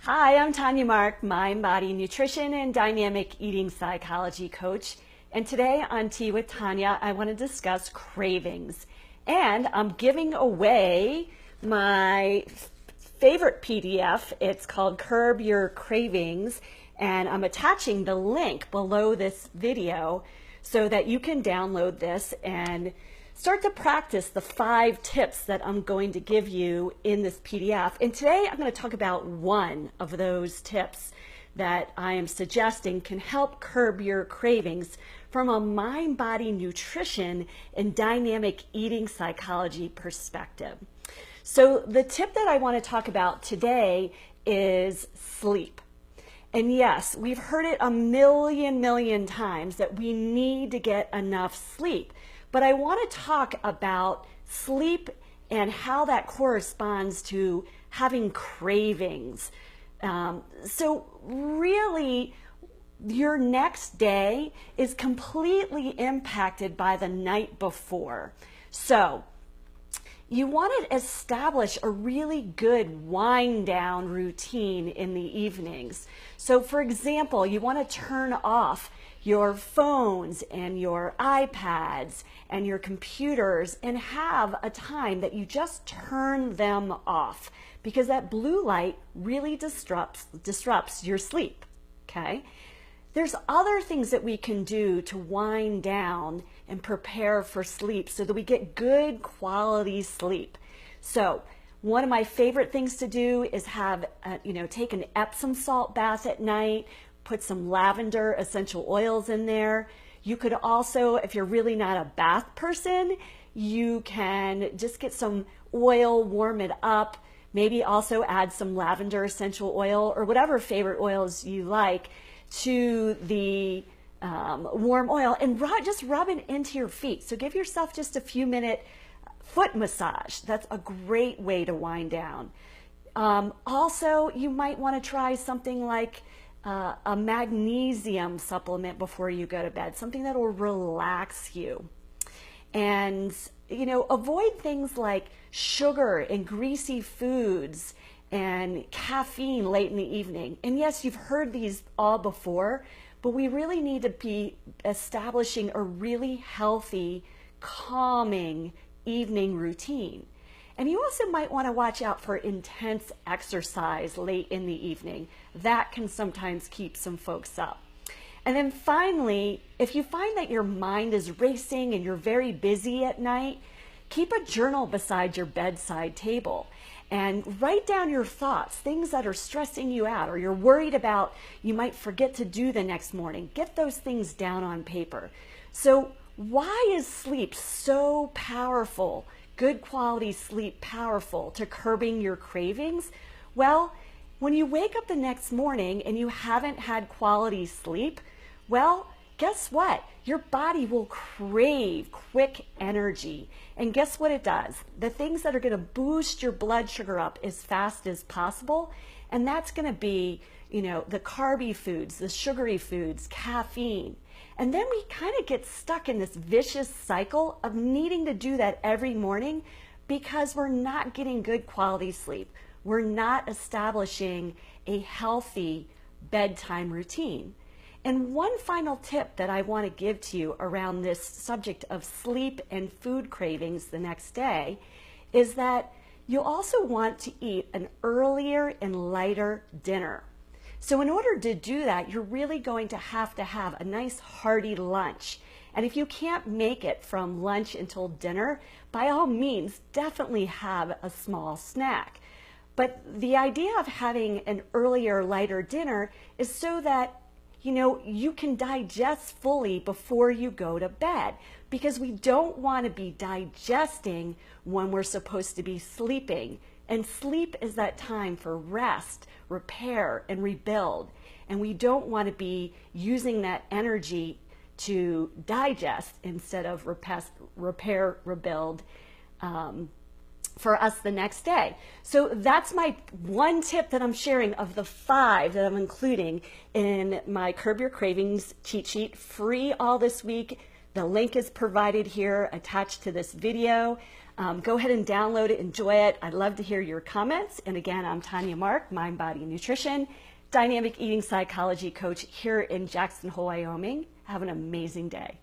Hi, I'm Tanya Mark, mind, body, nutrition, and dynamic eating psychology coach. And today on Tea with Tanya, I want to discuss cravings. And I'm giving away my favorite PDF. It's called Curb Your Cravings. And I'm attaching the link below this video so that you can download this and start to practice the 5 tips that I'm going to give you in this PDF. And today I'm going to talk about one of those tips that I am suggesting can help curb your cravings from a mind, body, nutrition, and dynamic eating psychology perspective. So the tip that I want to talk about today is sleep. And yes, we've heard it a million times that we need to get enough sleep. But I want to talk about sleep and how that corresponds to having cravings. So really, your next day is completely impacted by the night before. So you want to establish a really good wind down routine in the evenings. So for example, you want to turn off your phones and your iPads and your computers and have a time that you just turn them off, because that blue light really disrupts your sleep, okay? There's other things that we can do to wind down and prepare for sleep so that we get good quality sleep. So one of my favorite things to do is take an Epsom salt bath at night, put some lavender essential oils in there. You could also, if you're really not a bath person, you can just get some oil, warm it up, maybe also add some lavender essential oil or whatever favorite oils you like to the warm oil, and just rub it into your feet. So give yourself just a few minute foot massage. That's a great way to wind down. Also, you might want to try something like a magnesium supplement before you go to bed, something that will relax you. And, avoid things like sugar and greasy foods and caffeine late in the evening. And yes, you've heard these all before, but we really need to be establishing a really healthy, calming evening routine. And you also might want to watch out for intense exercise late in the evening. That can sometimes keep some folks up. And then finally, if you find that your mind is racing and you're very busy at night, keep a journal beside your bedside table and write down your thoughts, things that are stressing you out or you're worried about you might forget to do the next morning. Get those things down on paper. So why is sleep so powerful? Good quality sleep powerful to curbing your cravings? Well, when you wake up the next morning and you haven't had quality sleep, well, guess what? Your body will crave quick energy. And guess what it does? The things that are going to boost your blood sugar up as fast as possible, and that's going to be, the carby foods, the sugary foods, caffeine. And then we kind of get stuck in this vicious cycle of needing to do that every morning because we're not getting good quality sleep. We're not establishing a healthy bedtime routine. And one final tip that I want to give to you around this subject of sleep and food cravings the next day is that you also want to eat an earlier and lighter dinner. So in order to do that, you're really going to have a nice hearty lunch. And if you can't make it from lunch until dinner, by all means, definitely have a small snack. But the idea of having an earlier, lighter dinner is so that you can digest fully before you go to bed, because we don't want to be digesting when we're supposed to be sleeping. And sleep is that time for rest, repair, and rebuild. And we don't want to be using that energy to digest instead of repair, rebuild for us the next day. So that's my one tip that I'm sharing of the 5 that I'm including in my Curb Your Cravings cheat sheet, free all this week. The link is provided here attached to this video. Go ahead and download it, enjoy it. I'd love to hear your comments. And again, I'm Tanya Mark, Mind, Body, and Nutrition, Dynamic Eating Psychology Coach here in Jackson Hole, Wyoming. Have an amazing day.